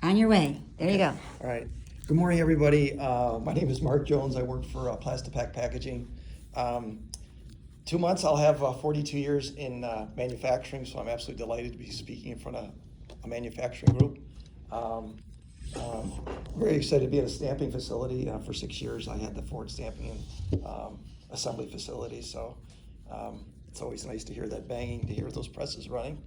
On your way. There you go. All right. Good morning, everybody. My name is Mark Jones. I work for Plastipack Packaging. 2 months, I'll have 42 years in manufacturing, so I'm absolutely delighted to be speaking in front of a manufacturing group. Very excited to be at a stamping facility. For 6 years, I had the Ford stamping and assembly facility, so it's always nice to hear that banging, to hear those presses running.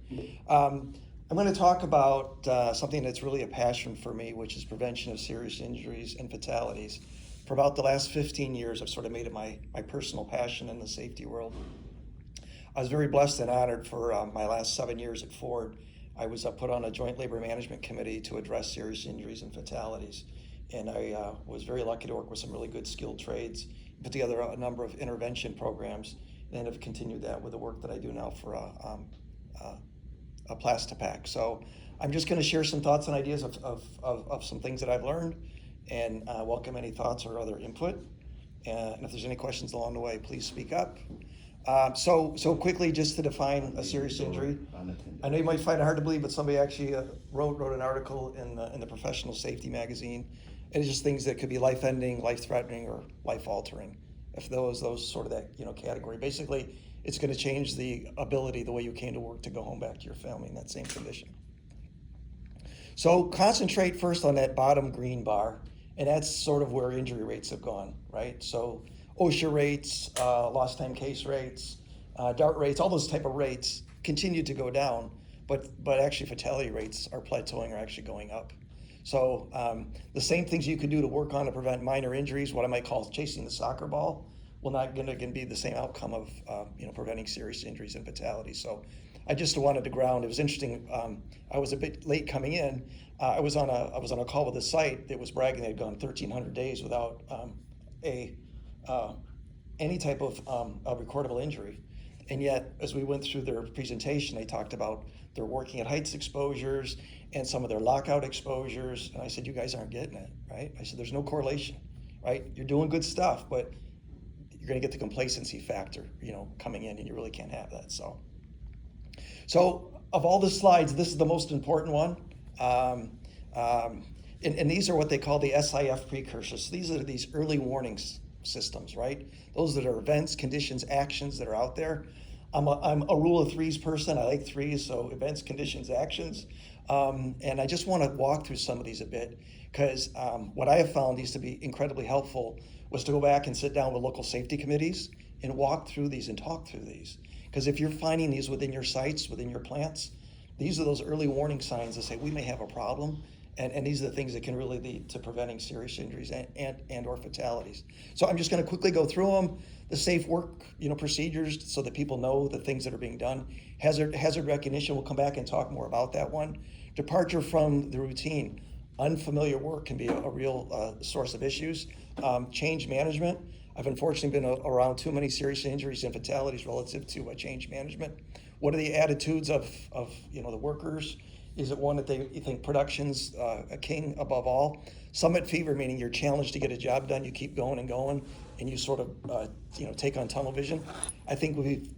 I'm going to talk about something that's really a passion for me, which is prevention of serious injuries and fatalities. For about the last 15 years, I've sort of made it my personal passion in the safety world. I was very blessed and honored for my last 7 years at Ford. I was put on a joint labor management committee to address serious injuries and fatalities. And I was very lucky to work with some really good skilled trades, put together a number of intervention programs, and have continued that with the work that I do now for a Plastipack. So I'm just going to share some thoughts and ideas of some things that I've learned, and welcome any thoughts or other input. And if there's any questions along the way, please speak up. So quickly, just to define a serious injury. I know you might find it hard to believe, but somebody actually wrote an article in the Professional Safety magazine. And it's just things that could be life-ending, life-threatening, or life-altering. If those sort of that category. Basically, it's going to change the ability, the way you came to work, to go home back to your family in that same condition. So concentrate first on that bottom green bar, and that's sort of where injury rates have gone, right? So OSHA rates, lost time case rates, DART rates, all those type of rates continue to go down, but actually fatality rates are plateauing or actually going up. So the same things you could do to work on to prevent minor injuries, what I might call chasing the soccer ball, will not going to be the same outcome of preventing serious injuries and fatalities. So I just wanted to ground. It was interesting. I was a bit late coming in. I was on a call with a site that was bragging they'd gone 1,300 days without any type of recordable injury. And yet, as we went through their presentation, they talked about their working at heights exposures and some of their lockout exposures. And I said, you guys aren't getting it, right? I said, there's no correlation, right? You're doing good stuff, but you're going to get the complacency factor, coming in, and you really can't have that. So of all the slides, this is the most important one. And these are what they call the SIF precursors. So these are these early warnings systems, right? Those that are events, conditions, actions that are out there. I'm a rule of threes person. I like threes, so events, conditions, actions. And I just want to walk through some of these a bit, because what I have found these to be incredibly helpful was to go back and sit down with local safety committees and walk through these and talk through these. Because if you're finding these within your sites, within your plants, these are those early warning signs that say we may have a problem. And these are the things that can really lead to preventing serious injuries and or fatalities. So I'm just going to quickly go through them. The safe work, procedures, so that people know the things that are being done. Hazard recognition, we'll come back and talk more about that one. Departure from the routine. Unfamiliar work can be a real source of issues. Change management. I've unfortunately been around too many serious injuries and fatalities relative to change management. What are the attitudes of the workers? Is it one that you think production's a king above all? Summit fever, meaning you're challenged to get a job done, you keep going and going, and you sort of take on tunnel vision. I think we've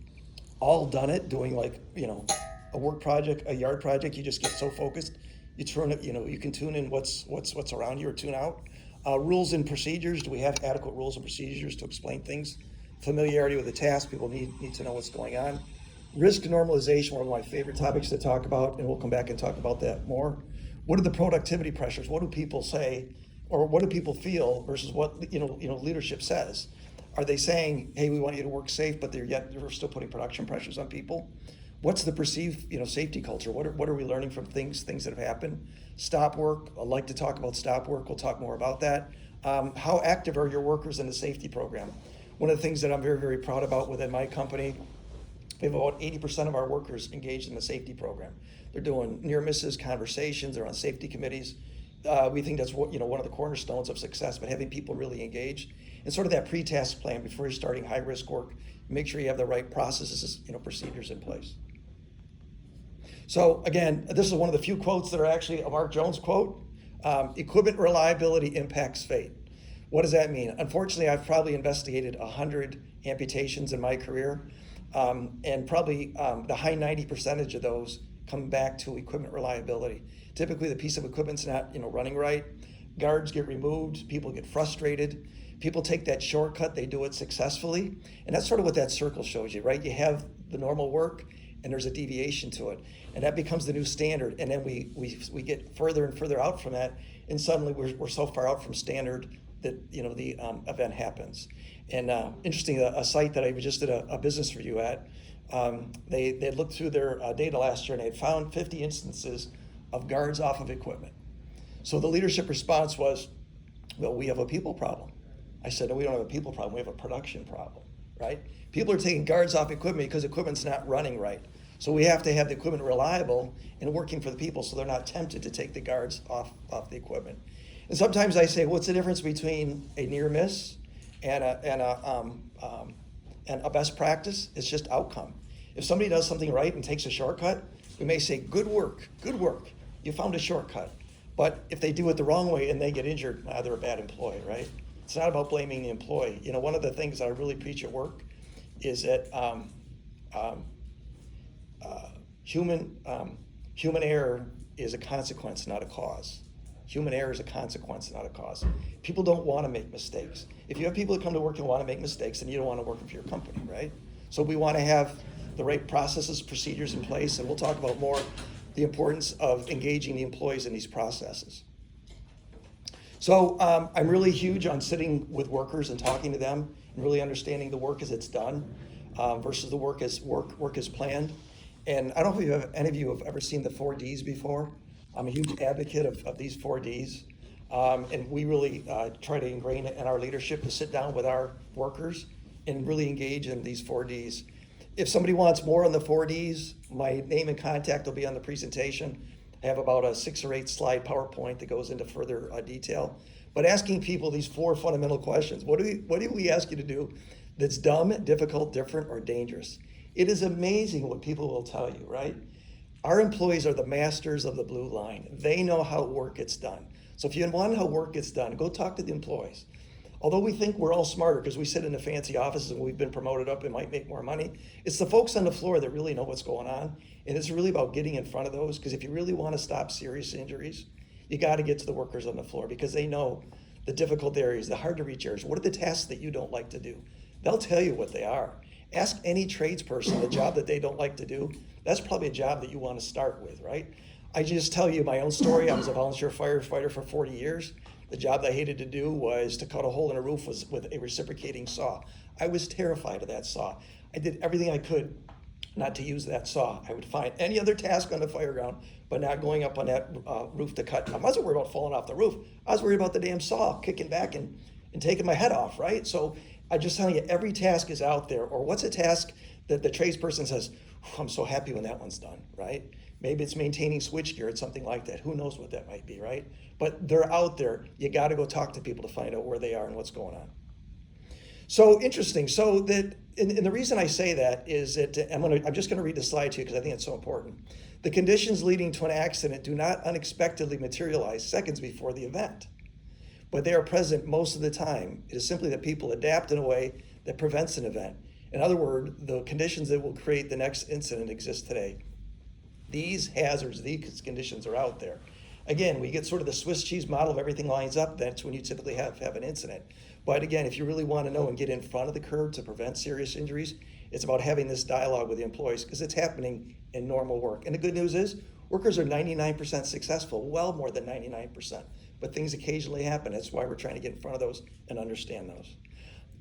all done it, doing a work project, a yard project. You just get so focused, you turn it. You can tune in what's around you or tune out. Rules and procedures. Do we have adequate rules and procedures to explain things? Familiarity with the task. People need to know what's going on. Risk normalization, one of my favorite topics to talk about, and we'll come back and talk about that more. What are the productivity pressures? What do people say, or what do people feel versus what leadership says? Are they saying, "Hey, we want you to work safe," but they're still putting production pressures on people? What's the perceived safety culture? What are we learning from things that have happened? Stop work. I'd like to talk about stop work. We'll talk more about that. How active are your workers in the safety program? One of the things that I'm very, very proud about within my company, we have about 80% of our workers engaged in the safety program. They're doing near misses, conversations, they're on safety committees. We think that's one of the cornerstones of success, but having people really engaged. And sort of that pre-task plan before you're starting high-risk work, make sure you have the right processes, procedures in place. So again, this is one of the few quotes that are actually a Mark Jones quote. Equipment reliability impacts fate. What does that mean? Unfortunately, I've probably investigated 100 amputations in my career. And probably the high 90% of those come back to equipment reliability. Typically, the piece of equipment's not, running right. Guards get removed. People get frustrated. People take that shortcut. They do it successfully, and that's sort of what that circle shows you, right? You have the normal work, and there's a deviation to it, and that becomes the new standard. And then we get further and further out from that, and suddenly we're so far out from standard that the event happens. And interesting, a site that I just did a business review at, they had looked through their data last year and they had found 50 instances of guards off of equipment. So the leadership response was, well, we have a people problem. I said, no, we don't have a people problem, we have a production problem, right? People are taking guards off equipment because equipment's not running right. So we have to have the equipment reliable and working for the people so they're not tempted to take the guards off the equipment. And sometimes I say, what's the difference between a near miss and a best practice? It's just outcome. If somebody does something right and takes a shortcut, we may say, good work, you found a shortcut. But if they do it the wrong way and they get injured, they're a bad employee, right? It's not about blaming the employee. One of the things that I really preach at work is that human error is a consequence, not a cause. Human error is a consequence, not a cause. People don't want to make mistakes. If you have people that come to work and want to make mistakes, then you don't want to work for your company, right? So we want to have the right processes, procedures in place, and we'll talk about more the importance of engaging the employees in these processes. So I'm really huge on sitting with workers and talking to them and really understanding the work as it's done versus the work as planned. And I don't know if any of you have ever seen the 4Ds before. I'm a huge advocate of these 4Ds. And we really try to ingrain it in our leadership to sit down with our workers and really engage in these 4Ds. If somebody wants more on the 4Ds, my name and contact will be on the presentation. I have about a 6 or 8 slide PowerPoint that goes into further detail. But asking people these 4 fundamental questions. What do we ask you to do that's dumb, difficult, different, or dangerous? It is amazing what people will tell you, right? Our employees are the masters of the blue line. They know how work gets done. So if you want to know how work gets done, go talk to the employees. Although we think we're all smarter because we sit in the fancy offices and we've been promoted up and might make more money, it's the folks on the floor that really know what's going on. And it's really about getting in front of those, because if you really want to stop serious injuries, you got to get to the workers on the floor because they know the difficult areas, the hard to reach areas. What are the tasks that you don't like to do? They'll tell you what they are. Ask any tradesperson the job that they don't like to do. That's probably a job that you want to start with, right? I just tell you my own story. I was a volunteer firefighter for 40 years. The job that I hated to do was to cut a hole in a roof with a reciprocating saw. I was terrified of that saw. I did everything I could not to use that saw. I would find any other task on the fire ground, but not going up on that roof to cut. I wasn't worried about falling off the roof. I was worried about the damn saw kicking back and taking my head off, right? So I'm just telling you, every task is out there. Or what's a task that the tradesperson says, I'm so happy when that one's done, right? Maybe it's maintaining switchgear or something like that. Who knows what that might be, right? But they're out there. You got to go talk to people to find out where they are and what's going on. So interesting. So that, and the reason I say that is that I'm just going to read the slide to you because I think it's so important. The conditions leading to an accident do not unexpectedly materialize seconds before the event, but they are present most of the time. It is simply that people adapt in a way that prevents an event. In other words, the conditions that will create the next incident exist today. These hazards, these conditions are out there. Again, we get sort of the Swiss cheese model of everything lines up. That's when you typically have an incident. But again, if you really want to know and get in front of the curve to prevent serious injuries, it's about having this dialogue with the employees because it's happening in normal work. And the good news is workers are 99% successful, well more than 99%. But things occasionally happen. That's why we're trying to get in front of those and understand those.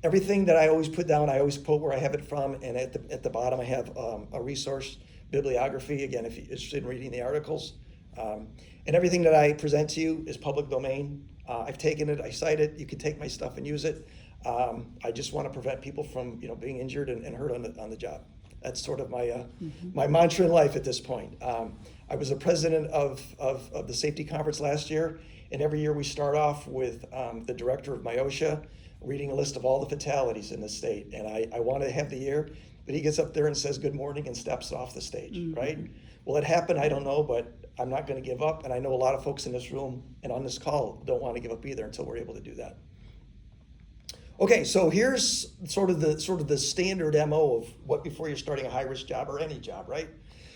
Everything that I always put down, I always quote where I have it from. And at the bottom, I have a resource bibliography, again, if you're interested in reading the articles. And everything that I present to you is public domain. I've taken it, I cite it, you can take my stuff and use it. I just want to prevent people from being injured and hurt on the job. That's sort of my my mantra in life at this point. I was a president of the safety conference last year, and every year we start off with the director of MIOSHA reading a list of all the fatalities in the state. And I want to have the year that he gets up there and says good morning and steps off the stage, right? Will it happen? I don't know, but I'm not going to give up. And I know a lot of folks in this room and on this call don't want to give up either until we're able to do that. Okay, so here's sort of the standard MO of what before you're starting a high-risk job or any job, right?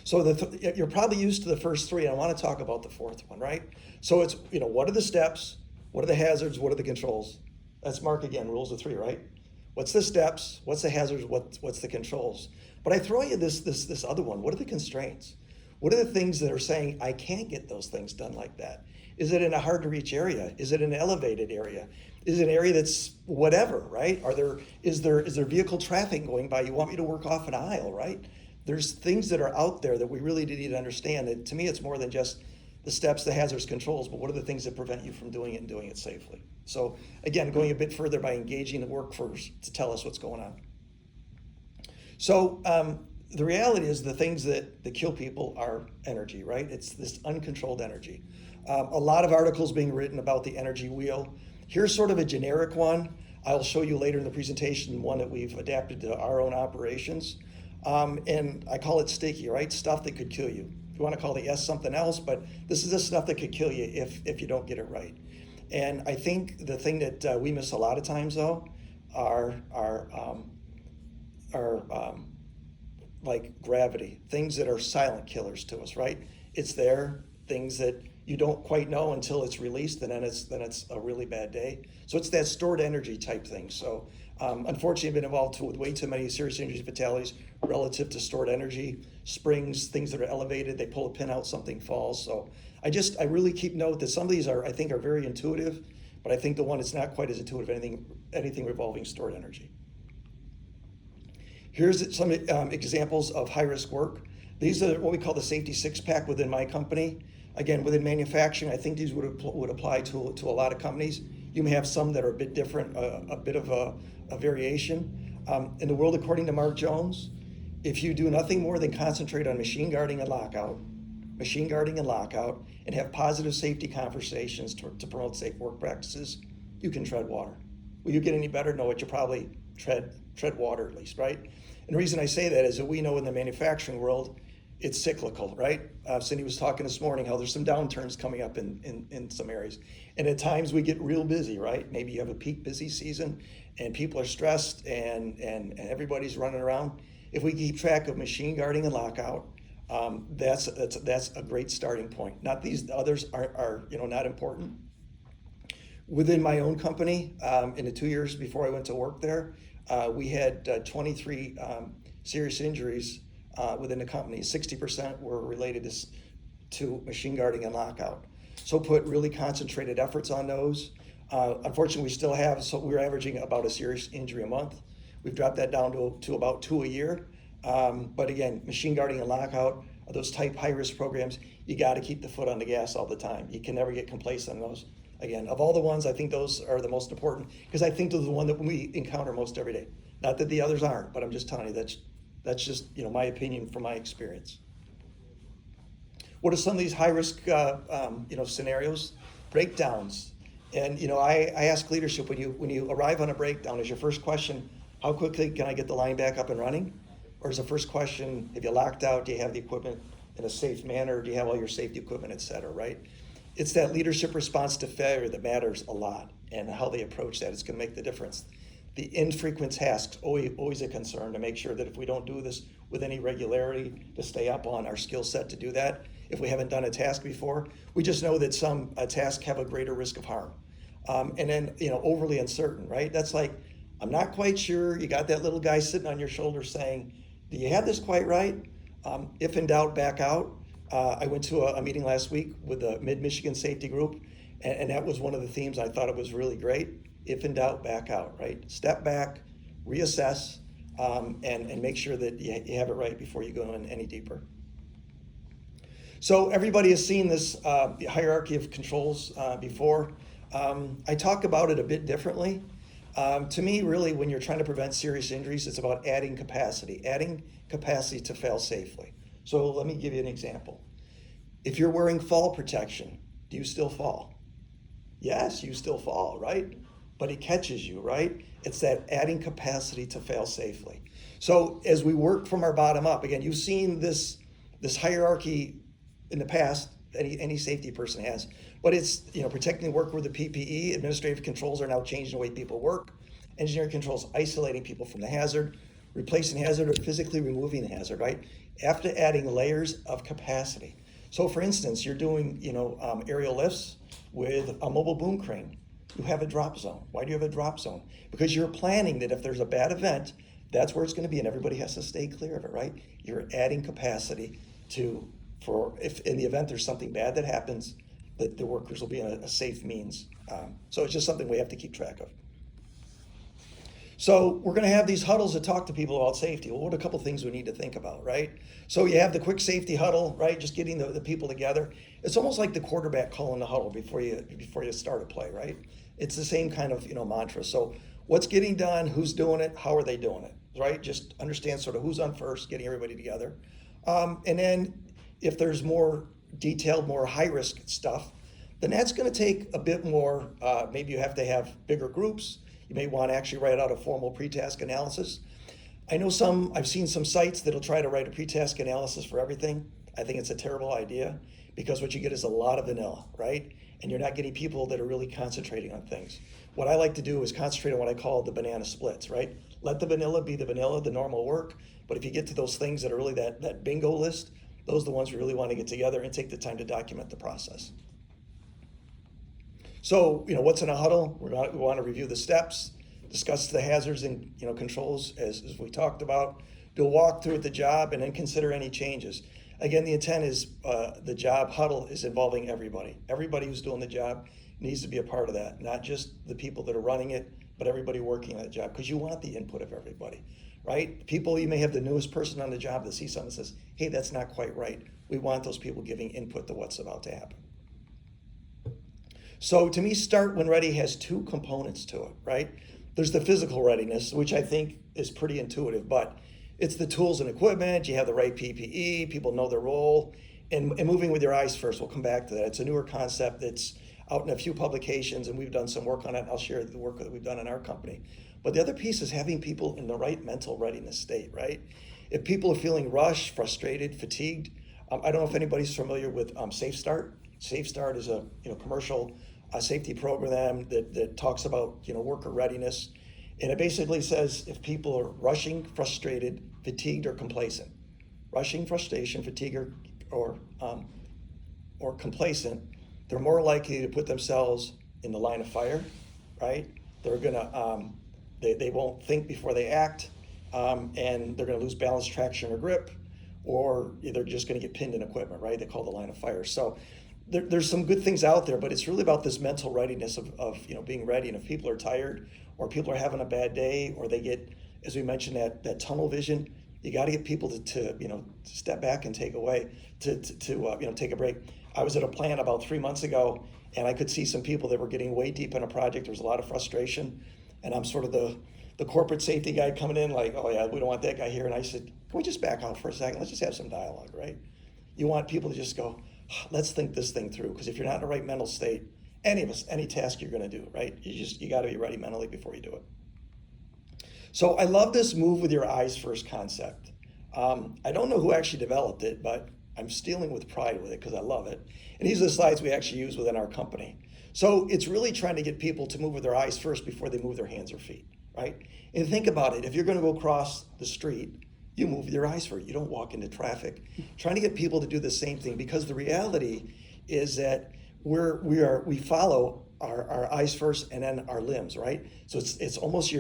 So you're probably used to the first three, and I want to talk about the fourth one, right? So it's, what are the steps? What are the hazards? What are the controls? That's Mark again, rules of three, right? What's the steps? What's the hazards? What's the controls? But I throw you this other one. What are the constraints? What are the things that are saying I can't get those things done like that? Is it in a hard to reach area? Is it an elevated area? Is it an area that's whatever, right? Is there vehicle traffic going by? You want me to work off an aisle, right? There's things that are out there that we really need to understand. And to me, it's more than just the steps, the hazards, controls, but what are the things that prevent you from doing it and doing it safely? So again, going a bit further by engaging the workforce to tell us what's going on. So the reality is the things that kill people are energy, right? It's this uncontrolled energy. A lot of articles being written about the energy wheel. Here's sort of a generic one. I'll show you later in the presentation one that we've adapted to our own operations. And I call it sticky, right? Stuff that could kill you. If you want to call the S something else, but this is the stuff that could kill you if you don't get it right. And I think the thing that we miss a lot of times though are like gravity, things that are silent killers to us, right? It's there, things that you don't quite know until it's released, and then it's a really bad day. So it's that stored energy type thing. So unfortunately, I've been involved with way too many serious injuries, fatalities relative to stored energy, springs, things that are elevated. They pull a pin out, something falls. So I really keep note that some of these I think are very intuitive, but I think the one that's not quite as intuitive, anything revolving stored energy. Here's some examples of high-risk work. These are what we call the safety six-pack within my company. Again, within manufacturing, I think these would apply to a lot of companies. You may have some that are a bit different, a bit of a variation. In the world, according to Mark Jones, if you do nothing more than concentrate on machine guarding and lockout, and have positive safety conversations to promote safe work practices, you can tread water. Will you get any better? No, but you probably tread water at least, right? And the reason I say that is that we know in the manufacturing world, it's cyclical, right? Cindy was talking this morning how there's some downturns coming up in some areas. And at times we get real busy, right? Maybe you have a peak busy season and people are stressed and everybody's running around. If we keep track of machine guarding and lockout, that's a great starting point. Not these others are not important. Within my own company, in the 2 years before I went to work there, we had 23 serious injuries within the company. 60% were related to machine guarding and lockout. So put really concentrated efforts on those. Unfortunately, we still have, so we're averaging about a serious injury a month. We've dropped that down to about 2 a year. But again, machine guarding and lockout are those type high-risk programs. You got to keep the foot on the gas all the time. You can never get complacent on those. Again, of all the ones, I think those are the most important because I think those are the one that we encounter most every day. Not that the others aren't, but I'm just telling you that's just my opinion from my experience. What are some of these high-risk scenarios? Breakdowns. And I ask leadership when you arrive on a breakdown, is your first question, how quickly can I get the line back up and running? Or is the first question, have you locked out? Do you have the equipment in a safe manner? Do you have all your safety equipment, et cetera, right? It's that leadership response to failure that matters a lot, and how they approach that is going to make the difference. The infrequent tasks, always a concern to make sure that if we don't do this with any regularity, to stay up on our skill set to do that. If we haven't done a task before, we just know that some tasks have a greater risk of harm. And then, overly uncertain, right? That's like, I'm not quite sure. You got that little guy sitting on your shoulder saying, do you have this quite right? If in doubt, back out. I went to a meeting last week with the Mid-Michigan Safety Group, and that was one of the themes. I thought it was really great. If in doubt, back out, right? Step back, reassess, and make sure that you have it right before you go in any deeper. So everybody has seen this hierarchy of controls before. I talk about it a bit differently. To me, really, when you're trying to prevent serious injuries, it's about adding capacity to fail safely. So let me give you an example. If you're wearing fall protection, do you still fall? Yes, you still fall, right? But it catches you, right? It's that adding capacity to fail safely. So as we work from our bottom up, again, you've seen this hierarchy in the past, any safety person has, but it's protecting the worker with the PPE. Administrative controls are now changing the way people work. Engineering controls isolating people from the hazard. replacing hazard or physically removing the hazard, right? After adding layers of capacity. So for instance, you're doing, aerial lifts with a mobile boom crane. You have a drop zone. Why do you have a drop zone? Because you're planning that if there's a bad event, that's where it's going to be, and everybody has to stay clear of it, right? You're adding capacity for if in the event there's something bad that happens, that the workers will be in a safe means. So it's just something we have to keep track of. So we're going to have these huddles to talk to people about safety. Well, what are a couple things we need to think about, right? So you have the quick safety huddle, right? Just getting the people together. It's almost like the quarterback calling the huddle before you start a play, right? It's the same kind of mantra. So what's getting done? Who's doing it? How are they doing it? Right? Just understand sort of who's on first, getting everybody together, and then if there's more detailed, more high risk stuff, then that's going to take a bit more. Maybe you have to have bigger groups. You may want to actually write out a formal pre-task analysis. I know I've seen some sites that'll try to write a pre-task analysis for everything. I think it's a terrible idea because what you get is a lot of vanilla, right? And you're not getting people that are really concentrating on things. What I like to do is concentrate on what I call the banana splits, right? Let the vanilla be the vanilla, the normal work. But if you get to those things that are really that bingo list, those are the ones we really want to get together and take the time to document the process. So, what's in a huddle? We want to review the steps, discuss the hazards and controls as we talked about, do a walkthrough at the job, and then consider any changes. Again, the intent is the job huddle is involving everybody. Everybody who's doing the job needs to be a part of that, not just the people that are running it, but everybody working on the job, because you want the input of everybody, right? People, you may have the newest person on the job that sees something and says, hey, that's not quite right. We want those people giving input to what's about to happen. So to me, Start When Ready has two components to it, right? There's the physical readiness, which I think is pretty intuitive, but it's the tools and equipment, you have the right PPE, people know their role, and moving with your eyes first. We'll come back to that. It's a newer concept that's out in a few publications, and we've done some work on it. I'll share the work that we've done in our company. But the other piece is having people in the right mental readiness state, right? If people are feeling rushed, frustrated, fatigued, I don't know if anybody's familiar with Safe Start. Safe Start is a commercial safety program that talks about worker readiness, and it basically says if people are rushing, frustrated, fatigued, or complacent, rushing, frustration, fatigue, or complacent, they're more likely to put themselves in the line of fire, right? They're gonna they won't think before they act, and they're gonna lose balance, traction, or grip, or they're just gonna get pinned in equipment, right? They call the line of fire. So there's some good things out there, but it's really about this mental readiness of being ready. And if people are tired, or people are having a bad day, or they get, as we mentioned, that tunnel vision, you got to get people to step back and take a break. I was at a plant about 3 months ago, and I could see some people that were getting way deep in a project. There was a lot of frustration, and I'm sort of the corporate safety guy coming in like, oh yeah, we don't want that guy here. And I said, can we just back out for a second? Let's just have some dialogue, right? You want people to just go, let's think this thing through, because if you're not in the right mental state, any task you're going to do, right? You got to be ready mentally before you do it. So I love this move with your eyes first concept. I don't know who actually developed it, but I'm stealing with pride with it because I love it. And these are the slides we actually use within our company. So it's really trying to get people to move with their eyes first before they move their hands or feet, right? And think about it. If you're going to go across the street, you move with your eyes first. You don't walk into traffic. Trying to get people to do the same thing, because the reality is that we follow our eyes first and then our limbs, right? So it's almost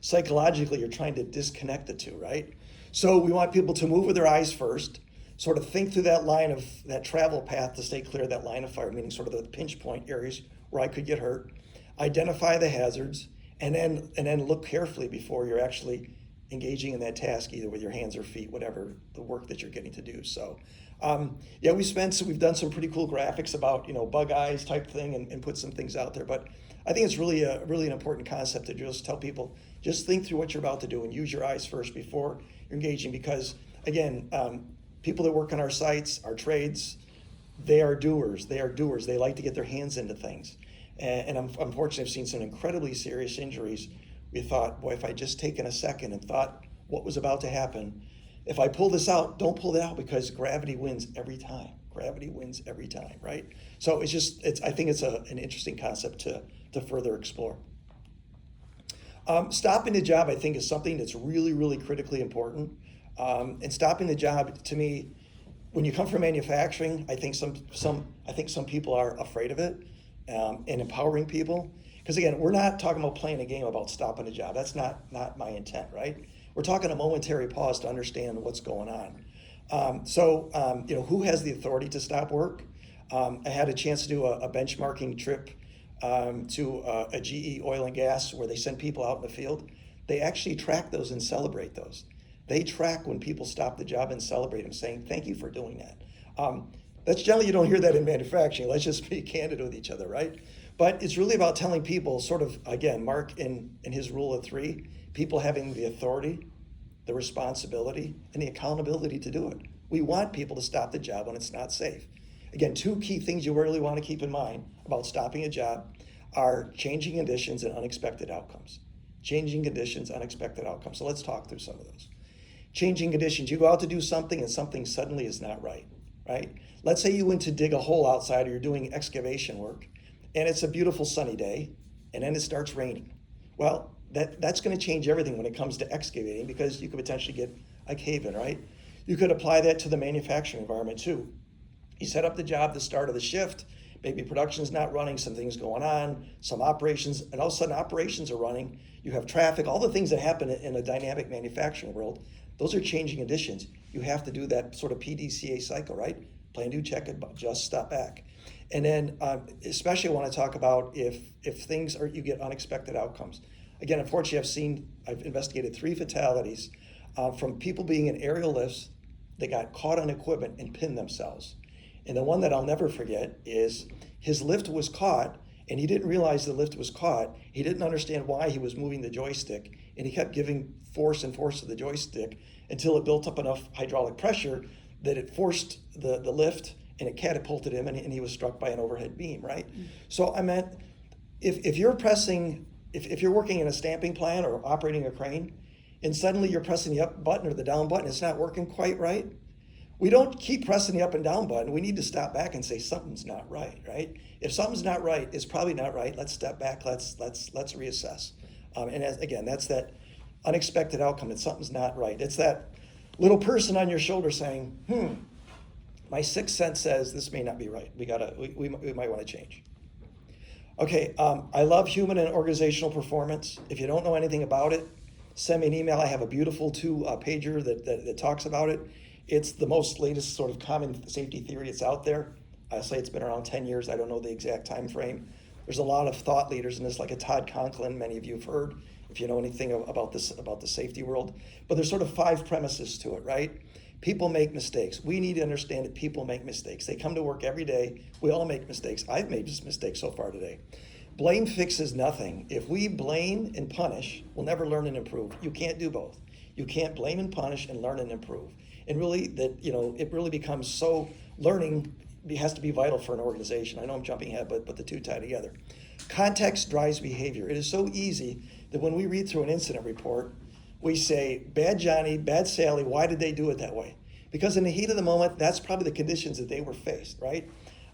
psychologically you're trying to disconnect the two, right? So we want people to move with their eyes first, sort of think through that travel path to stay clear of that line of fire, meaning sort of the pinch point areas where I could get hurt, identify the hazards, and then look carefully before you're actually engaging in that task, either with your hands or feet, whatever the work that you're getting to do. So we've done some pretty cool graphics about bug eyes type thing and put some things out there. But I think it's really an important concept to just tell people, just think through what you're about to do and use your eyes first before you're engaging, because again, people that work on our sites, our trades, they are doers. They like to get their hands into things. And unfortunately, I've seen some incredibly serious injuries. We thought, boy, if I just taken a second and thought what was about to happen, if I pull this out, don't pull it out, because gravity wins every time. Gravity wins every time, right? So I think it's an interesting concept to further explore. Stopping the job, I think, is something that's really, really critically important. And stopping the job, to me, when you come from manufacturing, I think some people are afraid of it, and empowering people. Because again, we're not talking about playing a game about stopping a job. That's not my intent, right? We're talking a momentary pause to understand what's going on. Who has the authority to stop work? I had a chance to do a benchmarking trip to a GE oil and gas where they send people out in the field. They actually track those and celebrate those. They track when people stop the job and celebrate them, saying, thank you for doing that. That's generally, you don't hear that in manufacturing. Let's just be candid with each other, right? But it's really about telling people, sort of, again, Mark in his rule of three, people having the authority, the responsibility, and the accountability to do it. We want people to stop the job when it's not safe. Again, two key things you really want to keep in mind about stopping a job are changing conditions and unexpected outcomes. Changing conditions, unexpected outcomes. So let's talk through some of those. Changing conditions, you go out to do something and something suddenly is not right? Let's say you went to dig a hole outside or you're doing excavation work and it's a beautiful sunny day and then it starts raining. Well, that's going to change everything when it comes to excavating because you could potentially get a cave-in, right? You could apply that to the manufacturing environment too. You set up the job, the start of the shift, maybe production's not running, some things going on, some operations, and all of a sudden operations are running, you have traffic, all the things that happen in a dynamic manufacturing world, those are changing conditions. You have to do that sort of PDCA cycle, right? Plan, do, check, adjust, step back. And then especially I want to talk about if things are, you get unexpected outcomes. Again, unfortunately, I've investigated 3 fatalities from people being in aerial lifts that got caught on equipment and pinned themselves. And the one that I'll never forget is his lift was caught and he didn't realize the lift was caught. He didn't understand why he was moving the joystick and he kept giving force to the joystick until it built up enough hydraulic pressure that it forced the lift and it catapulted him and he was struck by an overhead beam, right? Mm-hmm. So I meant if you're working in a stamping plant or operating a crane and suddenly you're pressing the up button or the down button, it's not working quite right. We don't keep pressing the up and down button. We need to stop back and say something's not right? If something's not right, it's probably not right. Let's step back. Let's reassess. That's that unexpected outcome that something's not right. It's that little person on your shoulder saying, my sixth sense says this may not be right. We might want to change. Okay, I love human and organizational performance. If you don't know anything about it, send me an email. I have a beautiful 2-pager that talks about it. It's the most latest sort of common safety theory that's out there. I say it's been around 10 years. I don't know the exact time frame. There's a lot of thought leaders in this, like a Todd Conklin, many of you have heard, if you know anything about the safety world. But there's sort of 5 premises to it, right? People make mistakes. We need to understand that people make mistakes. They come to work every day. We all make mistakes. I've made this mistake so far today. Blame fixes nothing. If we blame and punish, we'll never learn and improve. You can't do both. You can't blame and punish and learn and improve. And really, it really becomes so, learning has to be vital for an organization. I know I'm jumping ahead, but the two tie together. Context drives behavior. It is so easy that when we read through an incident report, we say, bad Johnny, bad Sally, why did they do it that way? Because in the heat of the moment, that's probably the conditions that they were faced, right?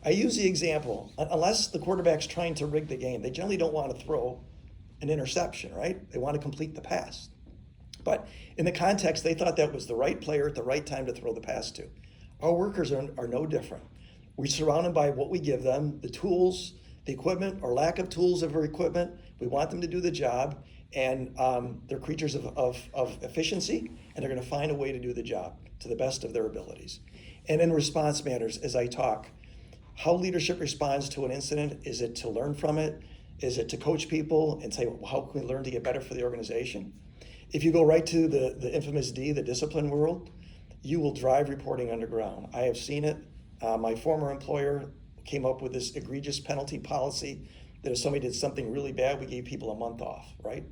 I use the example, unless the quarterback's trying to rig the game, they generally don't want to throw an interception, right? They want to complete the pass. But in the context, they thought that was the right player at the right time to throw the pass to. Our workers are no different. We're surrounded by what we give them, the tools, the equipment, or lack of tools of our equipment. We want them to do the job, and they're creatures of efficiency, and they're going to find a way to do the job to the best of their abilities. And in response matters, as I talk, how leadership responds to an incident, is it to learn from it? Is it to coach people and say, well, how can we learn to get better for the organization? If you go right to the infamous D, the discipline world, you will drive reporting underground. I have seen it. My former employer came up with this egregious penalty policy that if somebody did something really bad, we gave people a month off, right?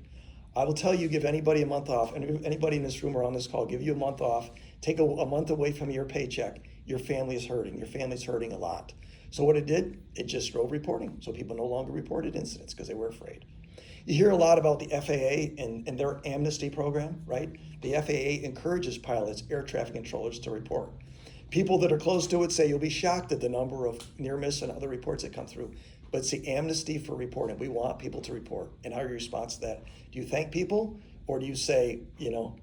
I will tell you, give anybody a month off, and anybody in this room or on this call, give you a month off, take a month away from your paycheck, your family is hurting. Your family's hurting a lot. So what it did, it just drove reporting. So people no longer reported incidents because they were afraid. You hear a lot about the FAA and their amnesty program, right? The FAA encourages pilots, air traffic controllers to report. People that are close to it say you'll be shocked at the number of near miss and other reports that come through. but it's the amnesty for reporting. We want people to report. And how are your response to that? Do you thank people, or do you say, do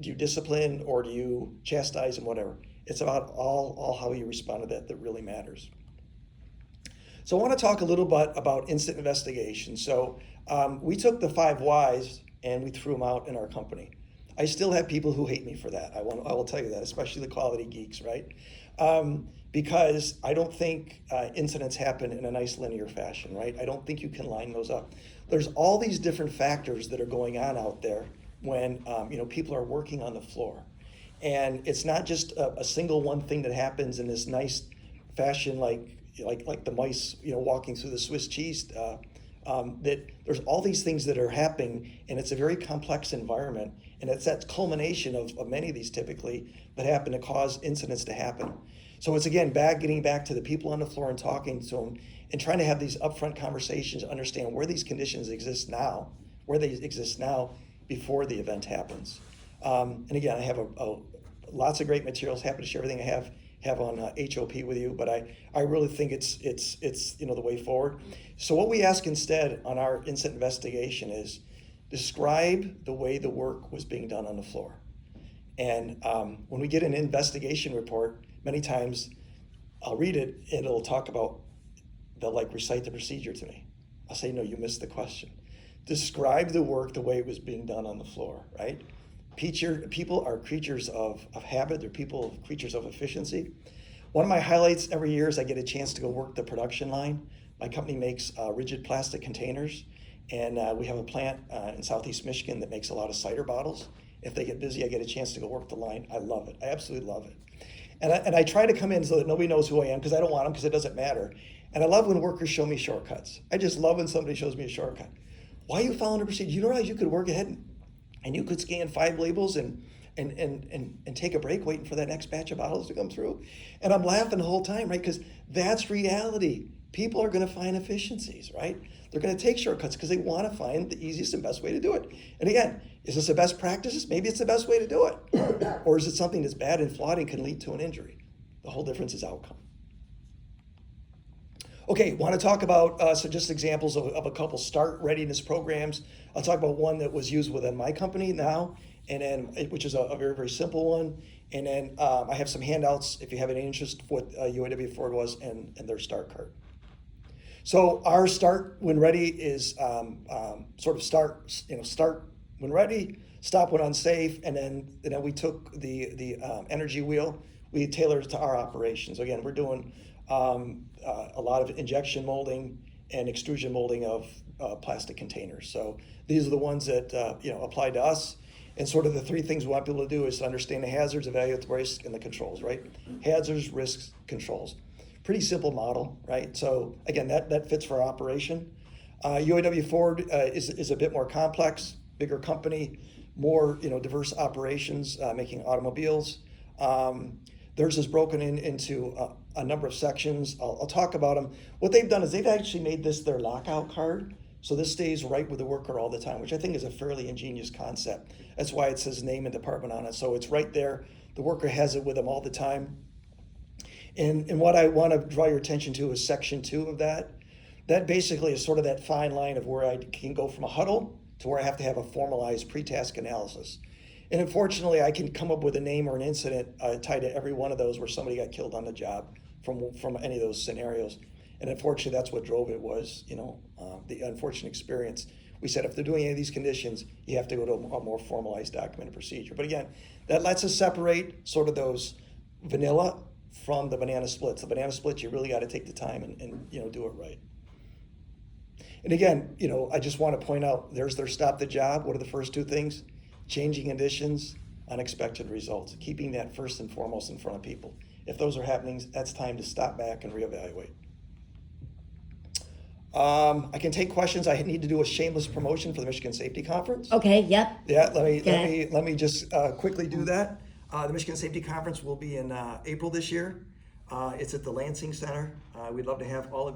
you discipline, or do you chastise and whatever? It's about all how you respond to that really matters. So I want to talk a little bit about incident investigation. So we took the 5 whys and we threw them out in our company. I still have people who hate me for that. I will tell you that, especially the quality geeks, right? Because I don't think incidents happen in a nice linear fashion, right? I don't think you can line those up. There's all these different factors that are going on out there when people are working on the floor. And it's not just a single one thing that happens in this nice fashion like the mice walking through the Swiss cheese. That there's all these things that are happening, and it's a very complex environment, and it's that culmination of many of these typically that happen to cause incidents to happen. So it's again getting back to the people on the floor and talking to them and trying to have these upfront conversations, understand where these conditions exist now, where they exist now before the event happens. And again, I have lots of great materials. Happy to share everything I have on HOP with you, but I really think it's the way forward. So what we ask instead on our incident investigation is describe the way the work was being done on the floor. And when we get an investigation report, many times I'll read it and it'll talk about, they'll recite the procedure to me. I'll say, no, you missed the question. Describe the work the way it was being done on the floor, right? People are creatures of habit. They're creatures of efficiency. One of my highlights every year is I get a chance to go work the production line. My company makes rigid plastic containers, and we have a plant in Southeast Michigan that makes a lot of cider bottles. If they get busy, I get a chance to go work the line. I love it. I absolutely love it. And I try to come in so that nobody knows who I am, because I don't want them, because it doesn't matter. And I love when workers show me shortcuts. I just love when somebody shows me a shortcut. Why are you following the procedure? You realize you could work ahead and you could scan 5 labels and take a break waiting for that next batch of bottles to come through. And I'm laughing the whole time, right? Because that's reality. People are going to find efficiencies, right? They're going to take shortcuts because they want to find the easiest and best way to do it. And again, is this the best practices? Maybe it's the best way to do it. Or is it something that's bad and flawed and can lead to an injury? The whole difference is outcome. Okay, want to talk about just examples of a couple start readiness programs. I'll talk about one that was used within my company now, and then which is a very, very simple one. And then I have some handouts if you have any interest what UAW Ford was and their start card. So our start when ready is sort of start when ready, stop when unsafe, and then we took the energy wheel. We tailored it to our operations. Again, we're doing a lot of injection molding and extrusion molding of plastic containers. So these are the ones that apply to us. And sort of the 3 things we want people to do is to understand the hazards, evaluate the risk, and the controls, right? Hazards, risks, controls. Pretty simple model, right? So again, that fits for our operation. UAW Ford is a bit more complex, bigger company, more diverse operations, making automobiles. Theirs is broken into a number of sections. I'll talk about them. What they've done is they've actually made this their lockout card. So this stays right with the worker all the time, which I think is a fairly ingenious concept. That's why it says name and department on it. So it's right there. The worker has it with them all the time. And what I want to draw your attention to is section 2 of that. That basically is sort of that fine line of where I can go from a huddle to where I have to have a formalized pre-task analysis. And unfortunately, I can come up with a name or an incident tied to every one of those where somebody got killed on the job from any of those scenarios. And unfortunately, that's what drove it was, the unfortunate experience. We said if they're doing any of these conditions, you have to go to a more formalized documented procedure. But again, that lets us separate sort of those vanilla from the banana splits. The banana splits, you really got to take the time and do it right. And again, I just want to point out, there's their stop the job. What are the first 2 things? Changing conditions, unexpected results. Keeping that first and foremost in front of people. If those are happening, that's time to stop back and reevaluate. I can take questions. I need to do a shameless promotion for the Michigan Safety Conference. Okay, yep. Yeah, let me just quickly do that. The Michigan Safety Conference will be in April this year. It's at the Lansing Center. We'd love to have all of